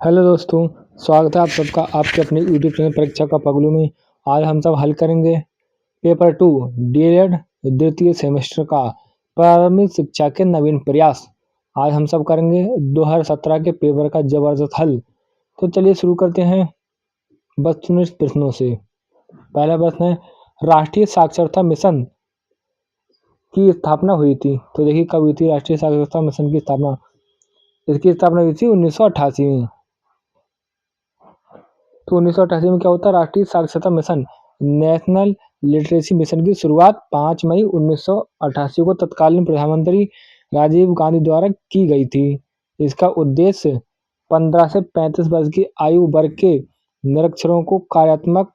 Hello दोस्तों, स्वागत है आप सबका आपके अपने यूट्यूब चैनल परीक्षा का पगलू में। आज हम सब हल करेंगे पेपर 2 डीएलएड द्वितीय सेमेस्टर का प्रारंभिक शिक्षा के नवीन प्रयास। आज हम सब करेंगे 2017 के पेपर का जबरदस्त हल। तो चलिए शुरू करते हैं वस्तुनिष्ठ प्रश्नों से। पहला प्रश्न है, राष्ट्रीय साक्षरता मिशन की स्थापना हुई थी। तो देखिए कब हुई थी राष्ट्रीय साक्षरता मिशन की स्थापना। इसकी स्थापना हुई थी 1988 में। तो 1988 में क्या होता है, राष्ट्रीय साक्षरता मिशन नेशनल लिटरेसी मिशन की शुरुआत 5 मई 1988 को तत्कालीन प्रधानमंत्री राजीव गांधी द्वारा की गई थी। इसका उद्देश्य 15 से 35 वर्ष की आयु वर्ग के निरक्षरों को कार्यात्मक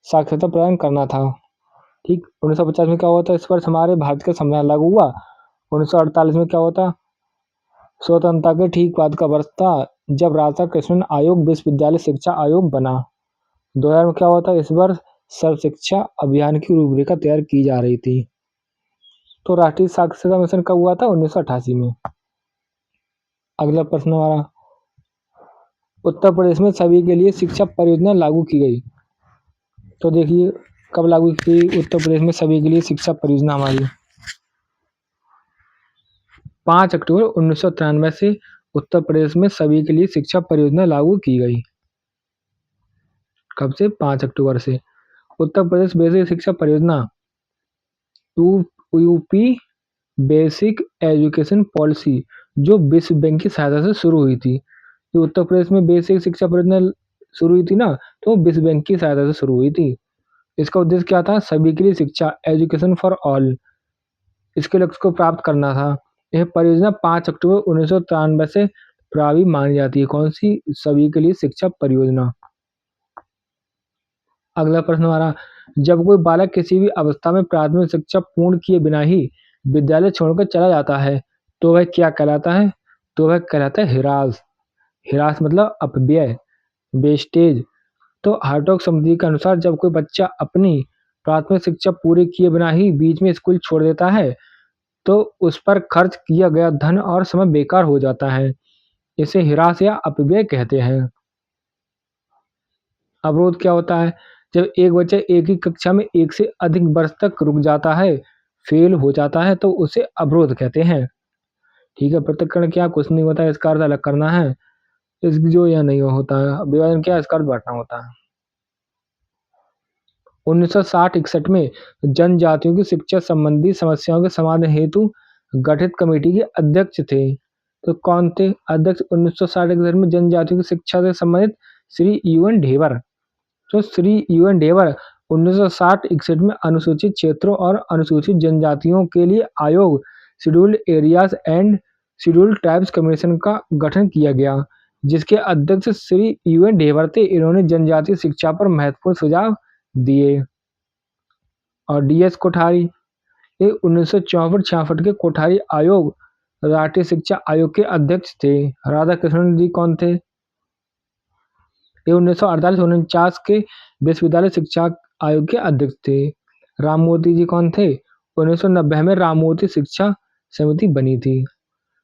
साक्षरता प्रदान करना था। ठीक, 1950 में क्या हुआ था, इस वर्ष हमारे भारत का संविधान लागू हुआ। 1948 में क्या होता, स्वतंत्रता के ठीक बाद का वर्ष था जब राधा कृष्णन आयोग विश्वविद्यालय शिक्षा आयोग बना। 2000 में क्या हुआ था, इस वर्ष सर्व शिक्षा अभियान की रूपरेखा तैयार की जा रही थी। तो राष्ट्रीय साक्षरता मिशन कब हुआ था, 1988 में। अगला प्रश्न हमारा, उत्तर प्रदेश में सभी के लिए शिक्षा परियोजना लागू की गई। तो देखिए कब लागू की उत्तर प्रदेश में सभी के लिए शिक्षा परियोजना हमारी 5 अक्टूबर 1993 से उत्तर प्रदेश में सभी के लिए शिक्षा परियोजना लागू की गई। कब से, 5 अक्टूबर से। उत्तर प्रदेश बेसिक शिक्षा परियोजना यूपी बेसिक एजुकेशन पॉलिसी जो विश्व बैंक की सहायता से शुरू हुई थी। जो उत्तर प्रदेश में बेसिक शिक्षा परियोजना शुरू हुई थी ना, तो विश्व बैंक की सहायता से शुरू हुई थी। इसका उद्देश्य क्या था, सभी के लिए शिक्षा, एजुकेशन फॉर ऑल, इसके लक्ष्य को प्राप्त करना था। यह परियोजना 5 अक्टूबर 1993 से प्रभावी मानी जाती है। कौन सी, सभी के लिए शिक्षा परियोजना। अगला प्रश्न हमारा, जब कोई बालक किसी भी अवस्था में प्राथमिक शिक्षा पूर्ण किए बिना ही विद्यालय छोड़कर चला जाता है तो वह क्या कहलाता है। तो वह कहलाता है हिरास। हिरास मतलब अपव्यय, वेस्टेज। तो हार्टोग समिति के अनुसार जब कोई बच्चा अपनी प्राथमिक शिक्षा पूरी किए बिना ही बीच में स्कूल छोड़ देता है तो उस पर खर्च किया गया धन और समय बेकार हो जाता है। इसे हिरास या अपव्यय कहते हैं। अवरोध क्या होता है, जब एक बच्चा एक ही कक्षा में एक से अधिक वर्ष तक रुक जाता है, फेल हो जाता है, तो उसे अवरोध कहते हैं। ठीक है, पृथक्करण क्या, कुछ नहीं होता है, इसका अर्थ अलग करना है। इस जो या नहीं होता है, विभाजन क्या, इसका अर्थ बांटना होता है। 1960-61 में जनजातियों की शिक्षा संबंधी समस्याओं के समाधान हेतु गठित कमेटी के अध्यक्ष थे। तो कौन थे अध्यक्ष 1960-61 में जनजातियों की शिक्षा से संबंधित? श्री यूएन ढेबर। तो श्री यूएन ढेबर 1960-61 में अनुसूचित क्षेत्रों और अनुसूचित जनजातियों के लिए आयोग scheduled areas and scheduled tribes commission का गठन किया गया, जिसके अध्यक्ष श्री यूएन ढेबर थे। इन्होंने जनजातीय शिक्षा पर महत्वपूर्ण सुझाव दिए। और डीएस कोठारी, ये 1964-66 के कोठारी आयोग राष्ट्रीय शिक्षा आयोग के अध्यक्ष थे। राधा कृष्णन जी कौन थे, ये 1948-49 के विश्वविद्यालय शिक्षा आयोग के अध्यक्ष थे। राममूर्ति जी कौन थे, 1990 में राममूर्ति शिक्षा समिति बनी थी।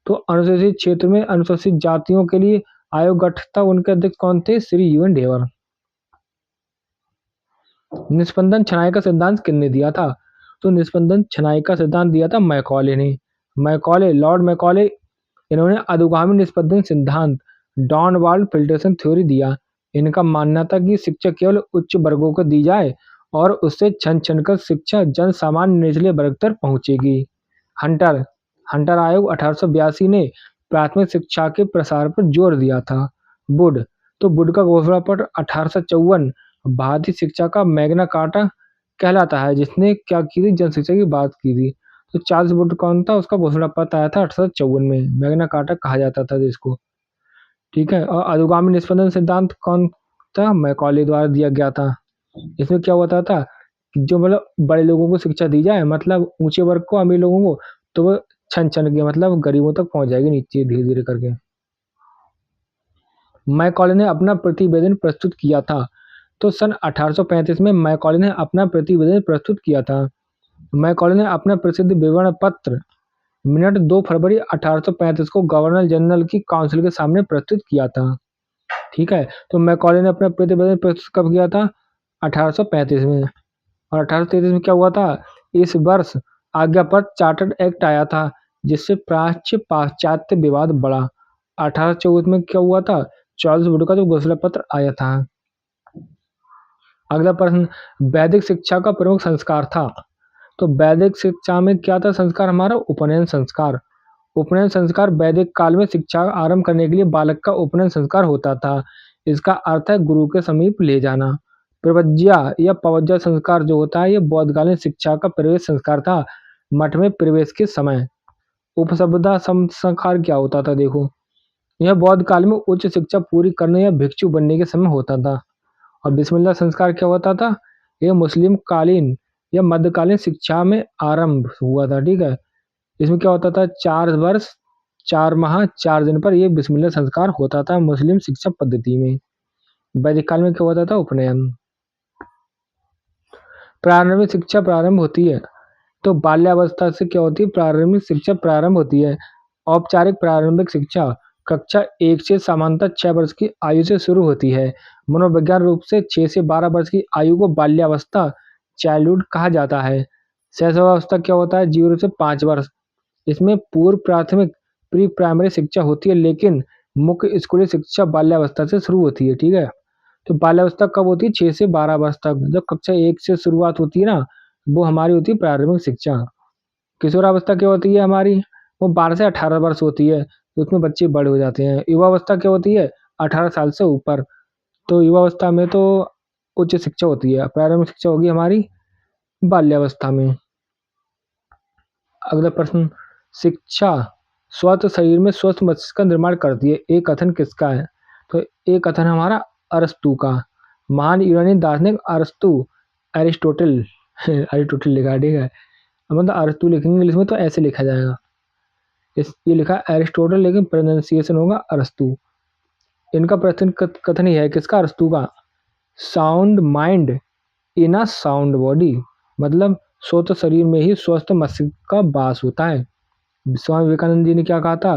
तो अनुसूचित क्षेत्र में अनुसूचित जातियों के लिए आयोग गठित था, उनके अध्यक्ष कौन थे, श्री यूएन ढेबर। निस्पंदन छनाई का सिद्धांत किसने दिया था। तो निस्पंदन छनाई का सिद्धांत दिया था मैकॉले ने। मैकॉले, लॉर्ड मैकॉले, इन्होंने अधोगामी निस्पंदन सिद्धांत डाउनवर्ड फिल्ट्रेशन थ्योरी दिया। इनका मानना था कि शिक्षा केवल उच्च वर्गों को दी जाए और उससे छन छन कर शिक्षा जन सामान्य निचले वर्ग तक पहुंचेगी। हंटर, हंटर आयोग 1882 ने प्राथमिक शिक्षा के प्रसार पर जोर दिया था। वुड, तो वुड का घोषणा पत्र 1854 भारतीय शिक्षा का मैग्ना कार्टा कहलाता है, जिसने क्या की थी, जन शिक्षा की बात की थी। तो चार्ल्स वुड कौन था, उसका घोषणा पत्र आया था 1854 में, मैग्ना कार्टा कहा जाता था जिसको। ठीक है, और अनुगामी निस्पंदन सिद्धांत कौन था, मैकॉले द्वारा दिया गया था। इसमें क्या होता था कि जो मतलब बड़े लोगों को शिक्षा दी जाए, मतलब ऊंचे वर्ग को, अमीर लोगों को, तो वो छन छन के मतलब गरीबों तक पहुंच जाएगी नीचे धीरे धीरे करके। मैकॉले ने अपना प्रतिवेदन प्रस्तुत किया था। तो सन 1835 में मैकॉले ने अपना प्रतिवेदन प्रस्तुत किया था। मैकॉले ने अपना प्रसिद्ध विवरण पत्र मिनट 2 फरवरी 1835 को गवर्नर जनरल की काउंसिल के सामने प्रस्तुत किया था। ठीक है। तो मैकॉले ने अपना प्रतिवेदन प्रस्तुत कब किया था? 1835 में। और 1833 में क्या हुआ था? इस वर्ष आज्ञापत्र चार्टर्ड एक्ट आया था, जिससे प्राच्य पाश्चात्य विवाद बढ़ा। 1824 में क्या हुआ था? चार्ल्स वुड का जो घोषणा पत्र आया था। अगला प्रश्न, वैदिक शिक्षा का प्रमुख संस्कार था। तो वैदिक शिक्षा में क्या था संस्कार हमारा? उपनयन संस्कार। उपनयन संस्कार वैदिक काल में शिक्षा आरंभ करने के लिए बालक का उपनयन संस्कार होता था। इसका अर्थ है गुरु के समीप ले जाना। प्रवज्या या पवज्या संस्कार जो होता है, ये बौद्धकालीन शिक्षा का प्रवेश संस्कार था, मठ में प्रवेश के समय। उपसंपदा संस्कार क्या होता था? देखो, यह बौद्ध काल में उच्च शिक्षा पूरी करने या भिक्षु बनने के समय होता था। और बिस्मिल्लाह संस्कार क्या होता था? यह मुस्लिम कालीन या मध्यकालीन शिक्षा में आरंभ हुआ था। ठीक है। इसमें क्या होता था? 4 वर्ष 4 माह 4 दिन पर यह बिस्मिल्लाह संस्कार होता था मुस्लिम शिक्षा पद्धति में। वैदिक काल में क्या होता था? उपनयन। प्रारंभिक शिक्षा प्रारंभ होती है, तो बाल्यावस्था से क्या होती है? प्रारंभिक शिक्षा प्रारंभ होती है। औपचारिक प्रारंभिक शिक्षा कक्षा 1 से सामान्यतः 6 वर्ष की आयु से शुरू होती है। मनोवैज्ञानिक रूप से 6 से 12 वर्ष की आयु को बाल्यावस्था चाइल्डहुड कहा जाता है। शैशवावस्था क्या होता है? 0 से 5 वर्ष। इसमें पूर्व प्राथमिक प्री प्राइमरी शिक्षा होती है, लेकिन मुख्य स्कूली शिक्षा बाल्यावस्था से शुरू होती है। ठीक है। तो बाल्यावस्था कब होती है? 6 से 12 वर्ष तक। जब कक्षा 1 से शुरुआत होती है ना, वो हमारी होती है प्रारंभिक शिक्षा। किशोरावस्था क्या होती है हमारी? वो 12 से 18 वर्ष होती है, तो उसमें बच्चे बड़े हो जाते हैं। युवावस्था क्या होती है? 18 साल से ऊपर। तो युवावस्था में तो उच्च शिक्षा होती है। प्रारंभिक शिक्षा होगी हमारी बाल्यावस्था में। अगला प्रश्न, शिक्षा स्वस्थ शरीर में स्वस्थ मस्तिष्क का निर्माण करती है, एक कथन किसका है? तो एक कथन हमारा अरस्तु का। महान यूनानी दार्शनिक अरस्तु, एरिस्टोटल एरिस्टोटल लिखा है। ठीक है। मतलब अरस्तु लिखेंगे इंग्लिश में तो ऐसे लिखा जाएगा। ये लिखा एरिस्टोटल, लेकिन प्रोनाउंसिएशन होगा अरस्तु। इनका प्रथम कथन ही है किसका? अरस्तु का। Sound mind in a sound body, मतलब स्वस्थ शरीर में ही स्वस्थ मस्तिष्क का वास होता है। स्वामी विवेकानंद जी ने क्या कहा था?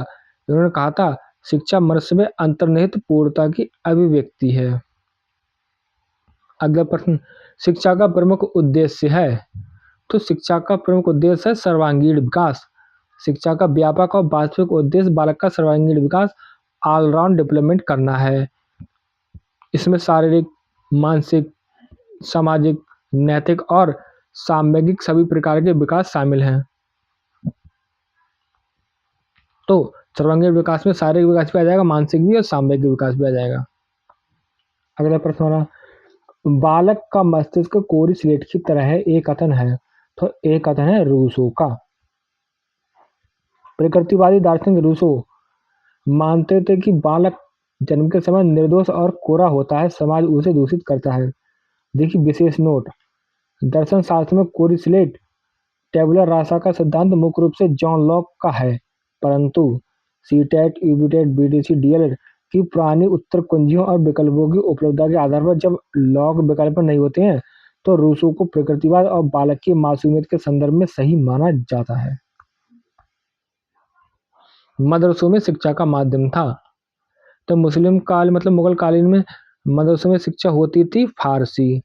उन्होंने कहा था, शिक्षा मनुष्य में अंतर्निहित पूर्णता की अभिव्यक्ति है। अगला प्रश्न, शिक्षा का प्रमुख उद्देश्य है। तो शिक्षा का प्रमुख उद्देश्य है सर्वांगीण विकास। शिक्षा का व्यापक और वास्तविक उद्देश्य बालक का सर्वांगीण विकास, ऑलराउंड डेवलपमेंट करना है। इसमें शारीरिक, मानसिक, सामाजिक, नैतिक और सामाजिक सभी प्रकार के विकास शामिल हैं। तो सर्वांगीण विकास में शारीरिक विकास भी आ जाएगा, मानसिक भी और सामाजिक विकास भी आ जाएगा। अगला प्रश्न हमारा, बालक का मस्तिष्क कोरी स्लेट की तरह है, एक कथन है। तो एक कथन है रूसो का। प्रकृतिवादी दार्शनिक रूसो मानते थे कि बालक जन्म के समय निर्दोष और कोरा होता है, समाज उसे दूषित करता है। देखिए विशेष नोट, दर्शन शास्त्र में कोरी स्लेट टेबुलर रासा का सिद्धांत मुख्य रूप से जॉन लॉक का है, परंतु सीटेट, यूबीटेट, बीटीसी, डीएलएड की पुरानी उत्तर कुंजियों और विकल्पों की उपलब्धता के आधार पर जब लॉक विकल्प नहीं होते हैं, तो रूसो को प्रकृतिवाद और बालक की मासूमियत के संदर्भ में सही माना जाता है। मदरसों में शिक्षा का माध्यम था। तो मुस्लिम काल मतलब मुगल कालीन में मदरसों में शिक्षा होती थी फारसी।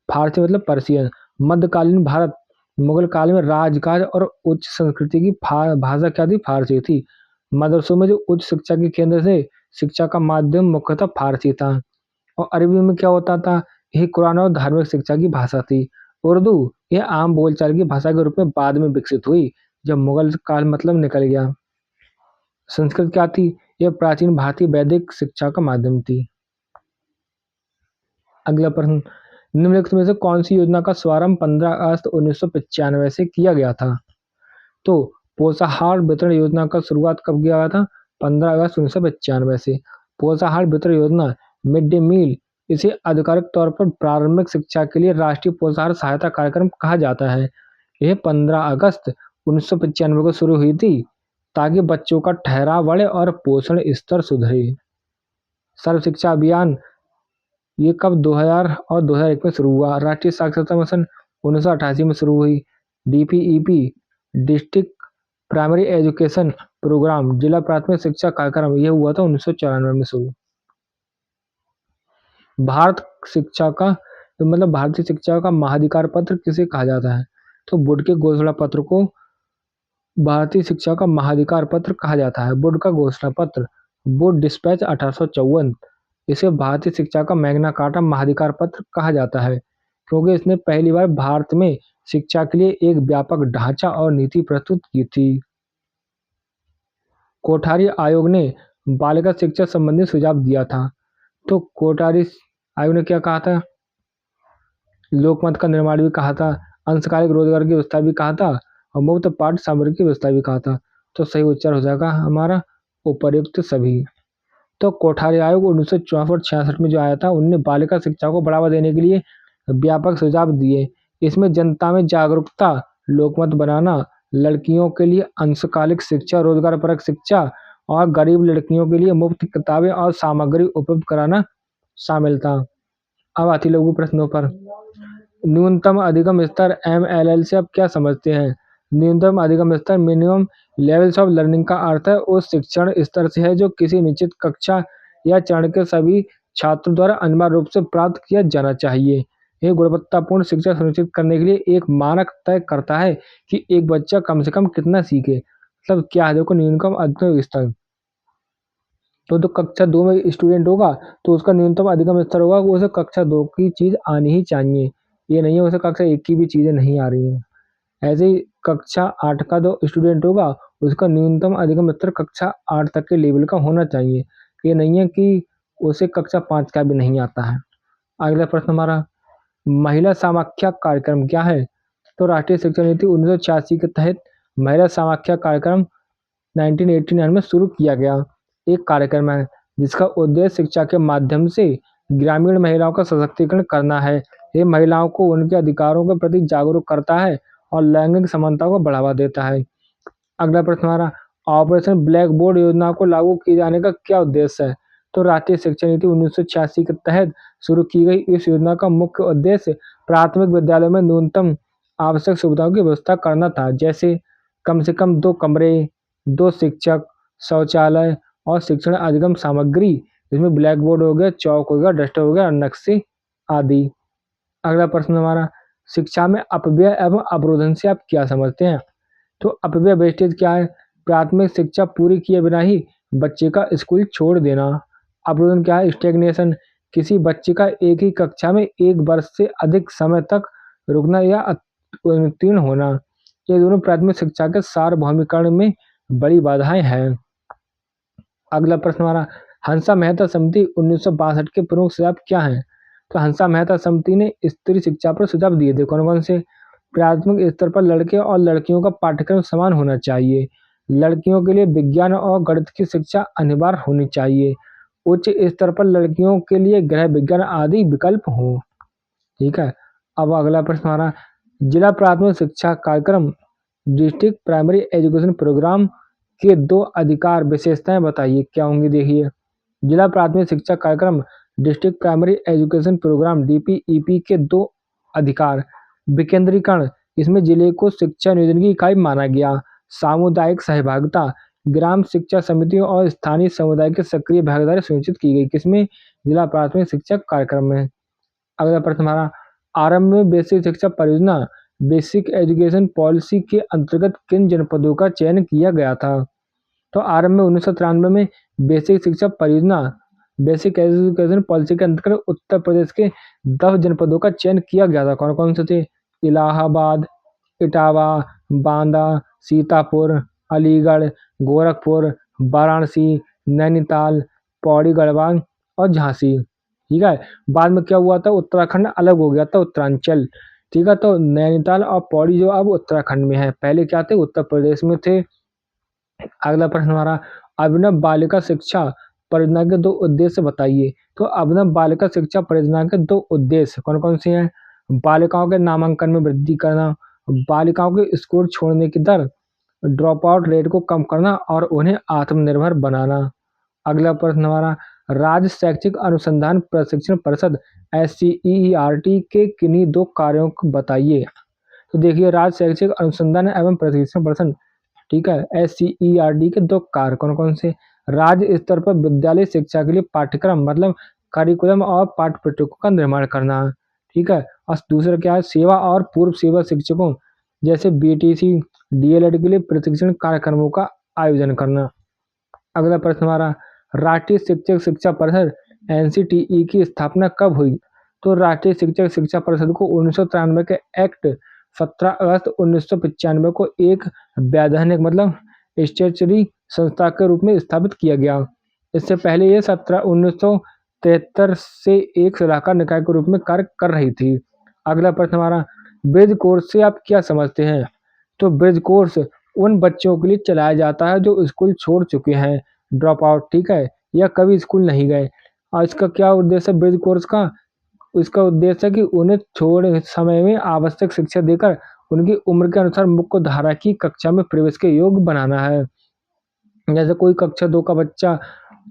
फारसी मतलब पर्शियन। मध्यकालीन भारत मुगल काल में राजकाज और उच्च संस्कृति की भाषा क्या थी? फारसी थी। मदरसों में जो उच्च शिक्षा के केंद्र से शिक्षा का माध्यम मुख्यतः फारसी था। और अरबी में क्या होता था? यही कुरान और धार्मिक शिक्षा की भाषा थी। उर्दू यह आम बोलचाल की भाषा के रूप में बाद में विकसित हुई, जब मुगल काल मतलब निकल गया। संस्कृत क्या थी? यह प्राचीन भारतीय वैदिक शिक्षा का माध्यम थी। अगला प्रश्न, निम्नलिखित में से कौन सी योजना का शुभारंभ 15 अगस्त 1995 से किया गया था? तो पोषाहार वितरण योजना का शुरुआत कब किया गया था? 15 अगस्त 1995 से। पोषाहार वितरण योजना, मिड डे मील, इसे आधिकारिक तौर पर प्रारंभिक शिक्षा के लिए राष्ट्रीय पोषाहार सहायता कार्यक्रम कहा जाता है। यह 15 अगस्त 1995 को शुरू हुई थी, ताकि बच्चों का ठहराव बढ़े और पोषण स्तर सुधरे। सर्व शिक्षा अभियान ये कब 2000 और 2001 में शुरू हुआ? राष्ट्रीय साक्षरता मिशन 1988 में शुरू हुई। DPEP, district primary education programme, जिला प्राथमिक शिक्षा कार्यक्रम, यह हुआ था 1994 में शुरू। भारत शिक्षा का मतलब भारतीय शिक्षा का महाधिकार पत्र किसे कहा जाता है? तो वुड के घोषणा पत्र को भारतीय शिक्षा का महाधिकार पत्र कहा जाता है। वुड का घोषणा पत्र, वुड डिस्पैच 1854, इसे भारतीय शिक्षा का मैग्ना कार्टा महाधिकार पत्र कहा जाता है, क्योंकि इसने पहली बार भारत में शिक्षा के लिए एक व्यापक ढांचा और नीति प्रस्तुत की थी। कोठारी आयोग ने बालिका शिक्षा संबंधी सुझाव दिया था। तो कोठारी आयोग ने क्या कहा था? लोकमत का निर्माण भी कहा था, अंशकालिक रोजगार की व्यवस्था भी कहा था और मुफ्त पाठ्य सामग्री की व्यवस्था भी कहा था। तो सही उत्तर हो जाएगा हमारा उपर्युक्त सभी। तो कोठारी आयोग 1964-66 में जो आया था, उनने बालिका शिक्षा को बढ़ावा देने के लिए व्यापक सुझाव दिए। इसमें जनता में जागरूकता, लोकमत बनाना, लड़कियों के लिए अंशकालिक शिक्षा, रोजगार परक शिक्षा और गरीब लड़कियों के लिए मुफ्त किताबें और सामग्री उपलब्ध कराना शामिल था। अब आती लघु प्रश्नों पर। न्यूनतम अधिगम स्तर MLL से आप क्या समझते हैं? न्यूनतम अधिगम स्तर मिनिमम लेवल्स ऑफ लर्निंग का अर्थ है उस शिक्षण स्तर से है जो किसी निश्चित कक्षा या चरण के सभी छात्रों द्वारा अनिवार्य रूप से प्राप्त किया जाना चाहिए। यह गुणवत्तापूर्ण शिक्षा सुनिश्चित करने के लिए एक मानक तय करता है कि एक बच्चा कम से कम कितना सीखे। मतलब क्या है, देखो न्यूनतम अधिगम स्तर तो कक्षा 2 में स्टूडेंट होगा तो उसका न्यूनतम अधिगम स्तर होगा, वो उसे कक्षा 2 की चीज़ आनी ही चाहिए। ये नहीं है उसे कक्षा 1 की भी चीज़ें नहीं आ रही हैं। ऐसे ही कक्षा 8 का जो स्टूडेंट होगा उसका न्यूनतम अधिगम स्तर कक्षा 8 तक के लेवल का होना चाहिए। ये नहीं है कि उसे कक्षा 5 का भी नहीं आता है। अगला प्रश्न हमारा, महिला समाख्या कार्यक्रम क्या है? तो राष्ट्रीय शिक्षा नीति 1986 के तहत महिला समाख्या कार्यक्रम 1989 में शुरू किया गया एक कार्यक्रम है जिसका उद्देश्य शिक्षा के माध्यम से ग्रामीण महिलाओं का सशक्तिकरण करना है। ये महिलाओं को उनके अधिकारों के प्रति जागरूक करता है और लैंगिक समानता को बढ़ावा देता है। अगला प्रश्न हमारा, ऑपरेशन ब्लैक बोर्ड योजना को लागू किए जाने का क्या उद्देश्य है? तो राष्ट्रीय शिक्षा नीति 1986 के तहत शुरू की गई इस योजना का मुख्य उद्देश्य प्राथमिक विद्यालयों में न्यूनतम आवश्यक सुविधाओं की व्यवस्था करना था, जैसे कम से कम 2 कमरे, 2 शिक्षक, शौचालय और शिक्षण अधिगम सामग्री। इसमें ब्लैक बोर्ड हो गया, चौक हो गया, डस्टर हो गया, नक्शे आदि। अगला प्रश्न हमारा, शिक्षा में अपव्यय एवं अवरोधन से आप क्या समझते हैं? तो अपव्यय वेस्टेज क्या है? प्राथमिक शिक्षा पूरी किए बिना ही बच्चे का स्कूल छोड़ देना। अवरोधन क्या है? स्टेग्नेशन, किसी बच्चे का एक ही कक्षा में 1 वर्ष से अधिक समय तक रुकना या उत्तीर्ण होना। ये दोनों प्राथमिक शिक्षा के सार्वभौमिकरण में बड़ी बाधाएं हैं। अगला प्रश्न हमारा, हंसा मेहता समिति 1962 के प्रमुख सुझाव क्या हैं? तो हंसा मेहता समिति ने स्त्री शिक्षा पर सुझाव दिए थे। कौन कौन से? प्राथमिक स्तर पर लड़के और लड़कियों का पाठ्यक्रम समान होना चाहिए। लड़कियों के लिए विज्ञान और गणित की शिक्षा अनिवार्य होनी चाहिए। उच्च स्तर पर लड़कियों के लिए गृह विज्ञान आदि विकल्प हो। ठीक है। अब अगला प्रश्न हमारा, जिला प्राथमिक शिक्षा कार्यक्रम डिस्ट्रिक्ट प्राइमरी एजुकेशन प्रोग्राम के 2 अधिकार विशेषताएं बताइए, क्या होंगी? देखिए, जिला प्राथमिक शिक्षा कार्यक्रम district primary education programme DPEP के 2 अधिकार, विकेंद्रीकरण, इसमें जिले को शिक्षा नियोजन की इकाई माना गया। सामुदायिक सहभागिता, ग्राम शिक्षा समितियों और स्थानीय समुदाय की सक्रिय भागीदारी सुनिश्चित की गई। किसमें? जिला प्राथमिक शिक्षा कार्यक्रम में। अगला प्रश्न हमारा, आरंभ में बेसिक शिक्षा परियोजना बेसिक एजुकेशन पॉलिसी के अंतर्गत किन जनपदों का चयन किया गया था? तो आरंभ में 1993 में बेसिक शिक्षा परियोजना बेसिक एजुकेशन पॉलिसी के अंतर्गत उत्तर प्रदेश के 10 जनपदों का चयन किया गया था। कौन कौन से थे? इलाहाबाद, इटावा, बांदा, सीतापुर, अलीगढ़, गोरखपुर, वाराणसी, नैनीताल, पौड़ी गढ़वाल और झांसी। ठीक है। बाद में क्या हुआ था? उत्तराखंड अलग हो गया था, उत्तरांचल। ठीक है। तो नैनीताल और पौड़ी जो अब उत्तराखंड में है, पहले क्या थे? उत्तर प्रदेश में थे। अगला प्रश्न हमारा, अभिनव बालिका शिक्षा परियोजना के 2 उद्देश्य बताइए। तो अभिनव बालिका शिक्षा परियोजना के 2 उद्देश्य कौन कौन से हैं? बालिकाओं के नामांकन में वृद्धि करना, बालिकाओं के स्कूल छोड़ने की दर, ड्रॉप आउट रेट को कम करना और उन्हें आत्मनिर्भर बनाना। अगला प्रश्न हमारा, राज्य शैक्षिक अनुसंधान प्रशिक्षण परिषद SCERT के किन्हीं 2 कार्यों को बताइए। तो देखिए, राज्य शैक्षिक अनुसंधान एवं प्रशिक्षण परिषद, ठीक है, SCERT के 2 कार्य कौन कौन से? राज्य स्तर पर विद्यालय शिक्षा के लिए पाठ्यक्रम मतलब करिकुलम और पाठ्य पुस्तकों का निर्माण करना, ठीक है। और दूसरा क्या है, सेवा और पूर्व सेवा शिक्षकों जैसे बीटीसी, डीएलएड के लिए प्रशिक्षण कार्यक्रमों का आयोजन करना। अगला प्रश्न हमारा, राष्ट्रीय शिक्षक शिक्षा परिषद एनसीटीई की स्थापना कब हुई? तो राष्ट्रीय शिक्षक शिक्षा परिषद को 1993 के एक्ट 17 अगस्त 1995 को एक वैधानिक मतलब स्टेचुटरी संस्था के रूप में स्थापित किया गया। इससे पहले ये 1973 से एक सलाहकार निकाय के रूप में कार्य कर रही थी। अगला प्रश्न हमारा, ब्रिज कोर्स से आप क्या समझते हैं? तो ब्रिज कोर्स उन बच्चों के लिए चलाया जाता है जो स्कूल छोड़ चुके हैं, ड्रॉप आउट, ठीक है, या कभी स्कूल नहीं गए। और इसका क्या उद्देश्य है ब्रिज कोर्स का? इसका उद्देश्य है कि उन्हें थोड़े समय में आवश्यक शिक्षा देकर उनकी उम्र के अनुसार मुख्य धारा की कक्षा में प्रवेश के योग्य बनाना है। जैसे कोई कक्षा 2 का बच्चा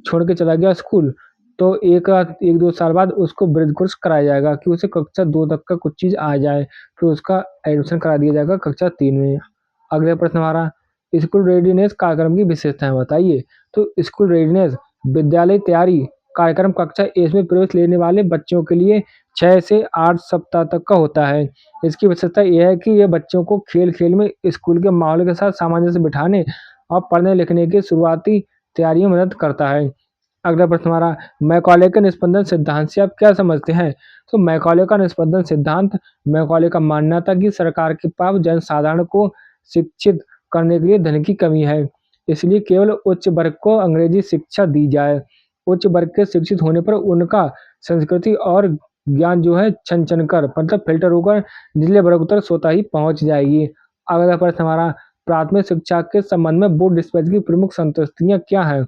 छोड़ के चला गया स्कूल, तो एक दो साल बाद उसको ब्रिज कोर्स कराया जाएगा कि उसे कक्षा 2 तक का कुछ चीज़ आ जाए, फिर उसका एडमिशन करा दिया जाएगा कक्षा 3 में। अगला प्रश्न हमारा, स्कूल रेडीनेस कार्यक्रम की विशेषताएं बताइए। तो स्कूल रेडीनेस विद्यालय तैयारी कार्यक्रम कक्षा 1 में प्रवेश लेने वाले बच्चों के लिए 6 से 8 सप्ताह तक का होता है। इसकी विशेषता यह है कि यह बच्चों को खेल-खेल में स्कूल के माहौल के साथ सामंजस्य बिठाने और पढ़ने लिखने की शुरुआती तैयारी में मदद करता है। अगला प्रश्न हमारा, मैकॉले के निस्पंदन सिद्धांत से आप क्या समझते हैं? तो मैकॉले का निस्पंदन सिद्धांत, मैकॉले का मानना था कि सरकार के पास जनसाधारण को शिक्षित करने के लिए धन की कमी है, इसलिए केवल उच्च वर्ग को अंग्रेजी शिक्षा दी जाए। उच्च वर्ग के शिक्षित होने पर उनका संस्कृति और ज्ञान जो है छन छन कर मतलब फिल्टर होकर निचले वर्ग तक स्वतः ही पहुंच जाएगी। अगला प्रश्न हमारा, प्राथमिक शिक्षा के संबंध में बोर्ड डिस्पैच की प्रमुख संतुष्टियां क्या हैं?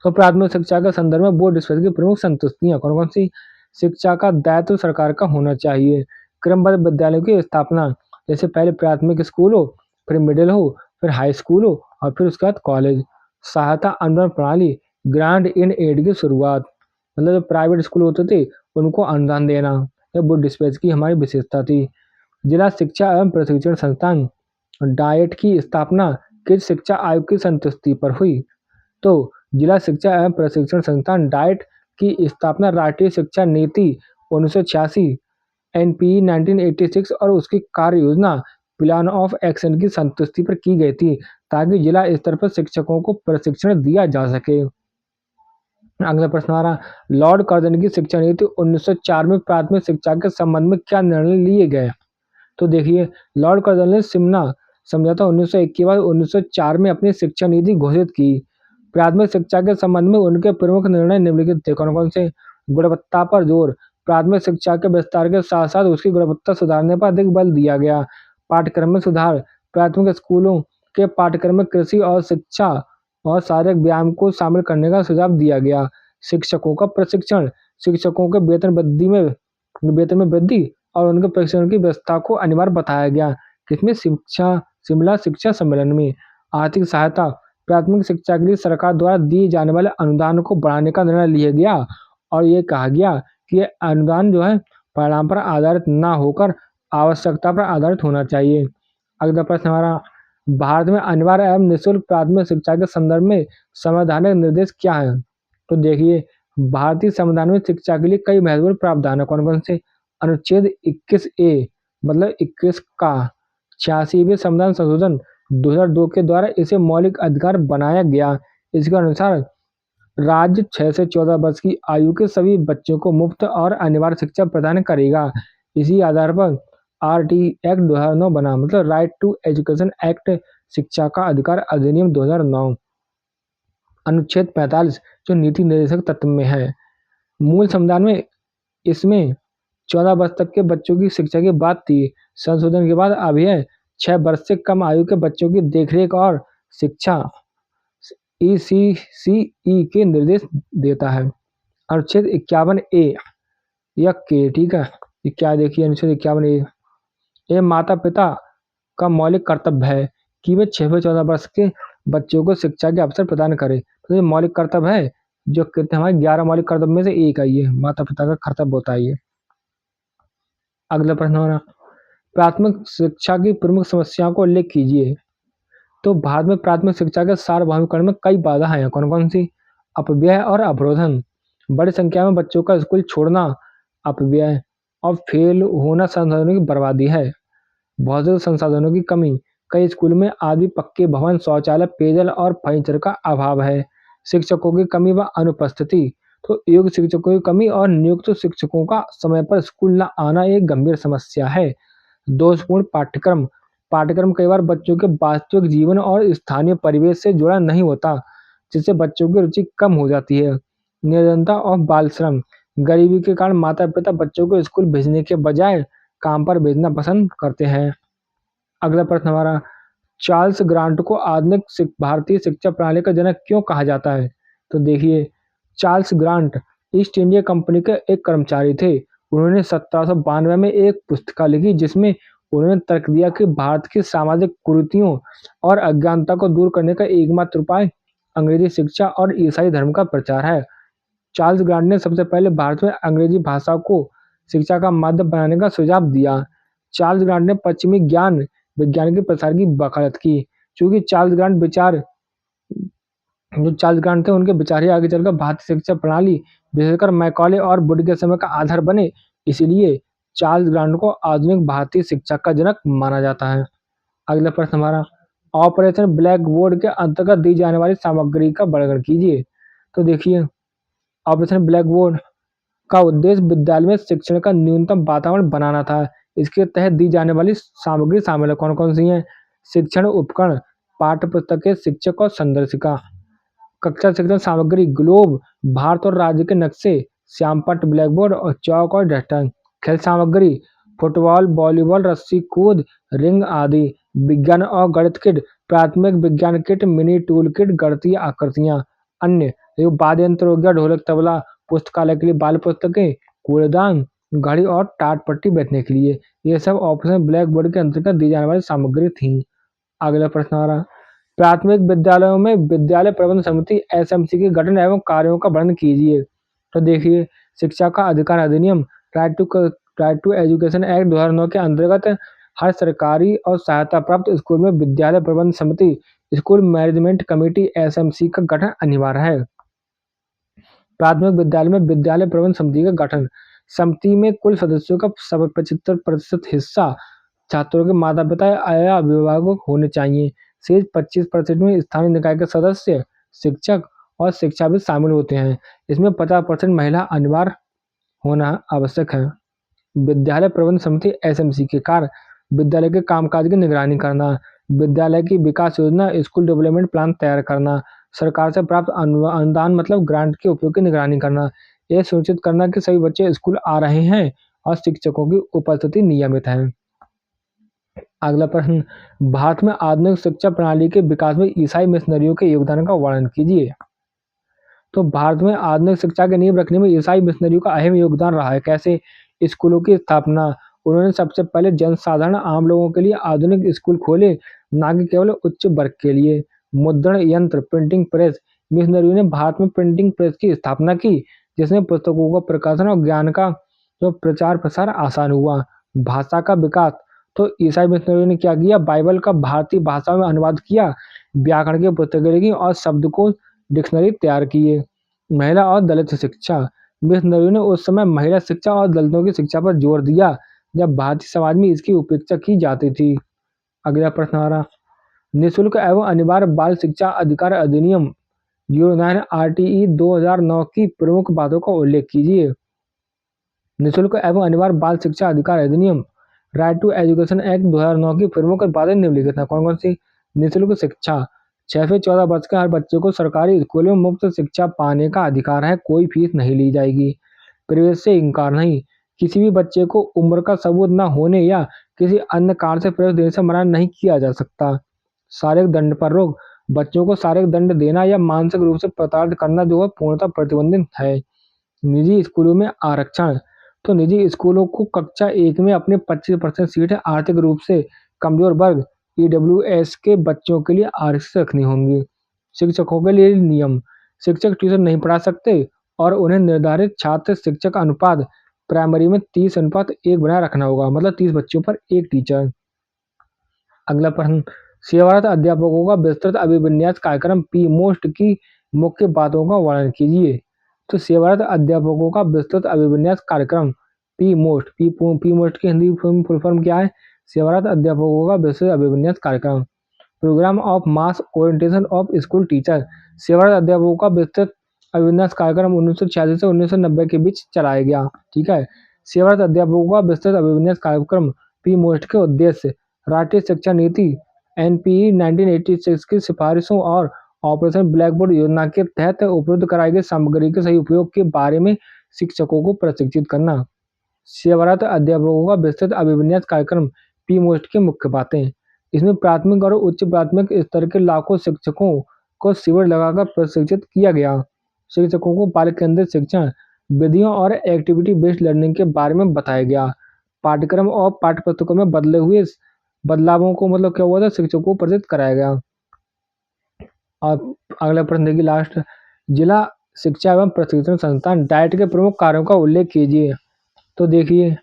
तो प्राथमिक शिक्षा के संदर्भ में बोर्ड डिस्पैच की प्रमुख संतुष्टियां कौन कौन सी? शिक्षा का दायित्व सरकार का होना चाहिए, क्रमबद्ध विद्यालयों की स्थापना, जैसे पहले प्राथमिक स्कूल हो, फिर मिडिल हो, फिर हाई स्कूल हो और फिर उसके बाद कॉलेज। सहायता अनुदान प्रणाली, ग्रांट इन एड की शुरुआत, मतलब जो प्राइवेट स्कूल होते थे उनको अनुदान देना, यह बोर्ड डिस्पैच की हमारी विशेषता थी। जिला शिक्षा एवं प्रशिक्षण संस्थान डाइट की स्थापना किस शिक्षा आयोग की संतुष्टि पर हुई? तो जिला शिक्षा एवं प्रशिक्षण संस्थान डाइट की स्थापना राष्ट्रीय शिक्षा नीति 1986 एनपीई 1986 और उसकी कार्य योजना प्लान ऑफ एक्शन की संतुष्टि पर की गई थी, ताकि जिला स्तर पर शिक्षकों को प्रशिक्षण दिया जा सके। अगला प्रश्न आ रहा, लॉर्ड कर्जन की शिक्षा नीति 1904 में प्राथमिक शिक्षा के संबंध में क्या निर्णय लिए गए? तो देखिए, लॉर्ड कर्जन ने सिमना समझौता 1901 के बाद 1904 में अपनी शिक्षा नीति घोषित की। प्राथमिक शिक्षा के संबंध में उनके प्रमुख निर्णय निम्नलिखित थे, कौन कौन से? गुणवत्ता पर जोर, प्राथमिक शिक्षा के विस्तार के साथ साथ उसकी गुणवत्ता सुधारने पर अधिक बल दिया गया। पाठ्यक्रम में सुधार, प्राथमिक स्कूलों के पाठ्यक्रम में कृषि और शिक्षा और शारीरिक व्यायाम को शामिल करने का सुझाव दिया गया। शिक्षकों का प्रशिक्षण, शिक्षकों के वेतन में वृद्धि और उनके प्रशिक्षण की व्यवस्था को अनिवार्य बताया गया। किसमें? शिमला शिक्षा सम्मेलन में। आर्थिक सहायता, प्राथमिक शिक्षा के लिए सरकार द्वारा दिए जाने वाले अनुदान को बढ़ाने का निर्णय लिया गया और ये कहा गया कि ये अनुदान जो है परिणाम पर आधारित ना होकर आवश्यकता पर आधारित होना चाहिए। अगला प्रश्न हमारा, भारत में अनिवार्य एवं निःशुल्क प्राथमिक शिक्षा के संदर्भ में संवैधानिक निर्देश क्या है? तो देखिए, भारतीय संविधान में शिक्षा के लिए कई महत्वपूर्ण प्रावधान है, कौन कौन से? अनुच्छेद 21A मतलब 21 का 86वें संविधान संशोधन 2002 के द्वारा इसे मौलिक अधिकार बनाया गया। इसके अनुसार राज्य 6 से 14 वर्ष की आयु के सभी बच्चों को मुफ्त और अनिवार्य शिक्षा प्रदान करेगा। इसी आधार पर आरटी एक्ट 2009 बना, मतलब राइट टू एजुकेशन एक्ट, शिक्षा का अधिकार अधिनियम 2009। अनुच्छेद 45 जो नीति निर्देशक तत्व में है, मूल संविधान में इसमें 14 वर्ष तक के बच्चों की शिक्षा की बात थी। संशोधन के बाद अब यह 6 वर्ष से कम आयु के बच्चों की देखरेख और शिक्षा ईसीसीई के निर्देश देता है। अनुच्छेद 51A या के, ठीक है, ये क्या देखिए अनुच्छेद 51A, ये माता पिता का मौलिक कर्तव्य है कि वे 6 से 14 वर्ष के बच्चों को शिक्षा के अवसर प्रदान करें। तो ये मौलिक कर्तव्य है, जो कहते हैं हमारे 11 मौलिक कर्तव्य में से एक है, ये माता पिता का कर्तव्य होता है ये। अगला प्रश्न हमारा, प्राथमिक शिक्षा की प्रमुख समस्याओं को उल्लेख कीजिए। तो भारत में प्राथमिक शिक्षा के सार्वभौमिकरण में कई बाधाएं हैं, कौन कौन सी? अपव्यय और अवरोधन, बड़ी संख्या में बच्चों का स्कूल छोड़ना अपव्यय और फेल होना संसाधनों की बर्बादी है। भौतिक संसाधनों की कमी, कई स्कूल में आदि पक्के भवन, शौचालय, पेयजल और फर्नीचर का अभाव है। शिक्षकों की कमी व अनुपस्थिति, तो योग्य शिक्षकों की कमी और नियुक्त शिक्षकों का समय पर स्कूल न आना एक गंभीर समस्या है। दोषपूर्ण पाठ्यक्रम, पाठ्यक्रम कई बार बच्चों के वास्तविक जीवन और स्थानीय परिवेश से जुड़ा नहीं होता, जिससे बच्चों की रुचि कम हो जाती है। निर्धनता और बाल श्रम, गरीबी के कारण माता पिता बच्चों को स्कूल भेजने के बजाय काम पर भेजना पसंद करते हैं। अगला प्रश्न हमारा, चार्ल्स ग्रांट को आधुनिक भारतीय शिक्षा प्रणाली का जनक क्यों कहा जाता है? तो देखिए, Charles grant east India company के एक कर्मचारी थे। उन्होंने 1792 में एक पुस्तिका लिखी जिसमें उन्होंने तर्क दिया कि भारत की सामाजिक कुरीतियों और अज्ञानता को दूर करने का एकमात्र उपाय अंग्रेजी शिक्षा और ईसाई धर्म का प्रचार है। चार्ल्स ग्रांट ने सबसे पहले भारत में अंग्रेजी भाषा को शिक्षा का माध्यम बनाने का सुझाव दिया। चार्ल्स ग्रांट ने पश्चिमी ज्ञान विज्ञान के प्रसार की वकालत की। चूंकि चार्ल्स ग्रांट थे, उनके विचार ही आगे चलकर भारतीय शिक्षा प्रणाली, विशेषकर मैकॉले और वुड के समय का आधार बने। इसीलिए चार्ल्स ग्रांट को आधुनिक भारतीय शिक्षा का जनक माना जाता है। अगला प्रश्न हमारा, ऑपरेशन ब्लैक बोर्ड के अंतर्गत दी जाने वाली सामग्री का वर्णन कीजिए। तो देखिए, ऑपरेशन ब्लैक बोर्ड का उद्देश्य विद्यालय में शिक्षण का न्यूनतम वातावरण बनाना था। इसके तहत दी जाने वाली सामग्री शामिल है, कौन कौन सी हैं? शिक्षण उपकरण, पाठ्य पुस्तकें, शिक्षक और संदर्शिका। कक्षा शिक्षण सामग्री, ग्लोब, भारत और राज्य के नक्शे, श्यामपट्ट, ब्लैक बोर्ड और चौक और डस्टर। खेल सामग्री, फुटबॉल, वॉलीबॉल, रस्सी कूद, रिंग आदि। विज्ञान और गणित किट, प्राथमिक विज्ञान किट, मिनी टूल किट, गणितीय आकृतियां। अन्य, वाद्य यंत्र हो गया, ढोलक, तबला। पुस्तकालय के लिए बाल पुस्तकें, कूड़ेदान, घड़ी और टाट पट्टी बैठने के लिए। ये सब ऑपरेशन ब्लैक बोर्ड के अंतर्गत दी जाने वाली सामग्री थी। अगला प्रश्न आ रहा, प्राथमिक विद्यालयों में विद्यालय प्रबंध समिति एसएमसी के गठन एवं कार्यों का वर्णन कीजिए। तो देखिए, शिक्षा का अधिकार अधिनियम, राइट टू एजुकेशन एक्ट 2009 के अंतर्गत हर सरकारी और सहायता प्राप्त स्कूल में विद्यालय प्रबंध समिति, स्कूल मैनेजमेंट कमेटी एसएमसी का गठन अनिवार्य है। प्राथमिक विद्यालय में विद्यालय प्रबंध समिति का गठन, समिति में कुल सदस्यों का 75% हिस्सा छात्रों के माता पिता या अभिभावक होने चाहिए। शेष 25% में स्थानीय निकाय के सदस्य, शिक्षक और शिक्षाविद शामिल होते हैं। इसमें 50% महिला अनिवार्य होना आवश्यक है। विद्यालय प्रबंध समिति एसएमसी के कार्य, विद्यालय के कामकाज की निगरानी करना, विद्यालय की विकास योजना, स्कूल डेवलपमेंट प्लान तैयार करना, सरकार से प्राप्त अनुदान मतलब ग्रांट के उपयोग की निगरानी करना, यह सुनिश्चित करना कि सभी बच्चे स्कूल आ रहे हैं और शिक्षकों की उपस्थिति नियमित है। अगला प्रश्न, भारत में आधुनिक शिक्षा प्रणाली के विकास में ईसाई मिशनरियों के योगदान का वर्णन कीजिए। तो भारत में आधुनिक शिक्षा की नींव रखने में ईसाई मिशनरियों का अहम योगदान रहा है। कैसे? स्कूलों की स्थापना, उन्होंने सबसे पहले जनसाधारण आम लोगों के लिए आधुनिक स्कूल खोले, ना कि केवल उच्च वर्ग के लिए। मुद्रण यंत्र, प्रिंटिंग प्रेस, मिशनरियों ने भारत में प्रिंटिंग प्रेस की स्थापना की, जिसमें पुस्तकों का प्रकाशन और ज्ञान का जो प्रचार प्रसार आसान हुआ। भाषा का विकास, तो ईसाई मिशनरियों ने क्या किया? बाइबल का भारतीय भाषा में अनुवाद किया, व्याकरण की पुस्तकें लिखी और शब्दकोश डिक्शनरी तैयार किए। महिला और दलित शिक्षा, मिशनरियों ने उस समय महिला शिक्षा और दलितों की शिक्षा पर जोर दिया जब भारतीय समाज में इसकी उपेक्षा की जाती थी। अगला प्रश्न आ रहा, निःशुल्क एवं अनिवार्य बाल शिक्षा अधिकार अधिनियम 09 आरटीई 2009 की प्रमुख बातों का उल्लेख कीजिए। निःशुल्क एवं अनिवार्य बाल शिक्षा अधिकार अधिनियम, राइट टू एजुकेशन एक्ट 2009 की प्रमुख बातें निम्नलिखित हैं, कौन कौन सी? निःशुल्क शिक्षा, 6 से 14 वर्ष के हर बच्चे को सरकारी स्कूल में मुफ्त शिक्षा पाने का अधिकार है, कोई फीस नहीं ली जाएगी। प्रवेश से इनकार नहीं, किसी भी बच्चे को उम्र का सबूत न होने या किसी अन्य कारण से प्रवेश देने से मना नहीं किया जा सकता। शारीरिक दंड पर रोक, बच्चों को शारीरिक दंड देना या मानसिक रूप से प्रताड़ित करना जो है पूर्णतः प्रतिबंधित है। निजी स्कूलों में आरक्षण, तो निजी स्कूलों को कक्षा 1 में अपने 25% सीटें आर्थिक रूप से कमजोर वर्ग ईडब्ल्यूएस के बच्चों के लिए आरक्षित रखनी होंगी। शिक्षकों के लिए नियम, शिक्षक ट्यूशन नहीं पढ़ा सकते और उन्हें निर्धारित छात्र शिक्षक अनुपात प्राइमरी में 30:1 बनाए रखना होगा, मतलब 30 बच्चों पर एक टीचर। अगला प्रश्न, सेवारत अध्यापकों का विस्तृत अभिविन्यास कार्यक्रम पी मोस्ट की मुख्य बातों का वर्णन कीजिए। तो सेवारत अध्यापकों का विस्तृत अभिविन्यास कार्यक्रम पी मोस्ट पी मोस्ट की हिंदी फुल फॉर्म क्या है? सेवारत अध्यापकों का विस्तृत अभिविन्यास कार्यक्रम। Programme of mass orientation of school teacher, सेवारत अध्यापकों का विस्तृत अभिविन्यास कार्यक्रम 1986 से 1990 के बीच चलाया गया। ठीक है। सेवारत अध्यापकों का विस्तृत अभिविन्यास कार्यक्रम पी मोस्ट के उद्देश्य राष्ट्रीय शिक्षा नीति एनपीई 1986 की सिफारिशों और ऑपरेशन ब्लैक बोर्ड योजना के तहत उपलब्ध कराई गई सामग्री के सही उपयोग के बारे में शिक्षकों को प्रशिक्षित करना। सेवारत अध्यापकों का विस्तृत अभिविन्यास कार्यक्रम पी मोस्ट की मुख्य बातें। इसमें प्राथमिक और उच्च प्राथमिक स्तर के लाखों शिक्षकों को शिविर लगाकर प्रशिक्षित किया गया। शिक्षकों को बाल केंद्रित शिक्षण विधियों और एक्टिविटी बेस्ड लर्निंग के बारे में बताया गया। पाठ्यक्रम और पाठ्यपुस्तकों में बदले हुए बदलावों को मतलब क्या हुआ था, शिक्षकों को प्रदर्शित कराया गया। और अगला प्रश्न देखिए लास्ट, जिला शिक्षा एवं प्रशिक्षण संस्थान डाइट के प्रमुख कार्यों का उल्लेख कीजिए। तो देखिए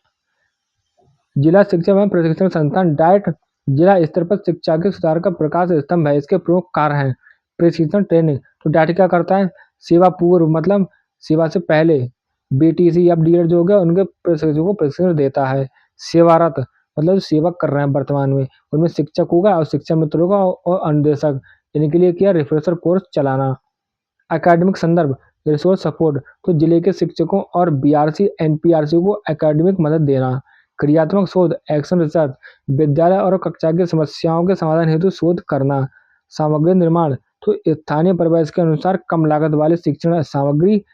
जिला शिक्षा एवं प्रशिक्षण संस्थान डाइट जिला स्तर पर शिक्षा के सुधार का प्रकाश स्तंभ है। इसके प्रमुख कार्य हैं प्रशिक्षण ट्रेनिंग। तो डाइट क्या करता है? सेवा पूर्व मतलब सेवा से पहले बीटीसी या डीएड जो हो गया उनके प्रशिक्षकों को प्रशिक्षण देता है। सेवारत मतलब सेवा कर रहे हैं वर्तमान में, उनमें शिक्षक होगा और शिक्षा मित्र होगा और अनुदेशक, इनके लिए क्या रिफ्रेशर कोर्स चलाना। एकेडमिक संदर्भ रिसोर्स सपोर्ट, तो जिले के शिक्षकों और बीआरसी एनपीआरसी को एकेडमिक मदद देना। क्रियात्मक शोध एक्शन रिसर्च, विद्यालय और कक्षा की समस्याओं के समाधान हेतु शोध करना। सामग्री निर्माण, तो स्थानीय परिवेश के अनुसार कम लागत वाली शिक्षण सामग्री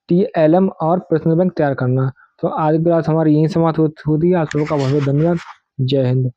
टीएलएम और प्रश्न बैंक तैयार करना। तो आज की क्लास हमारी यहीं समाप्त होती है। आप सबका बहुत बहुत धन्यवाद। जय हिंद।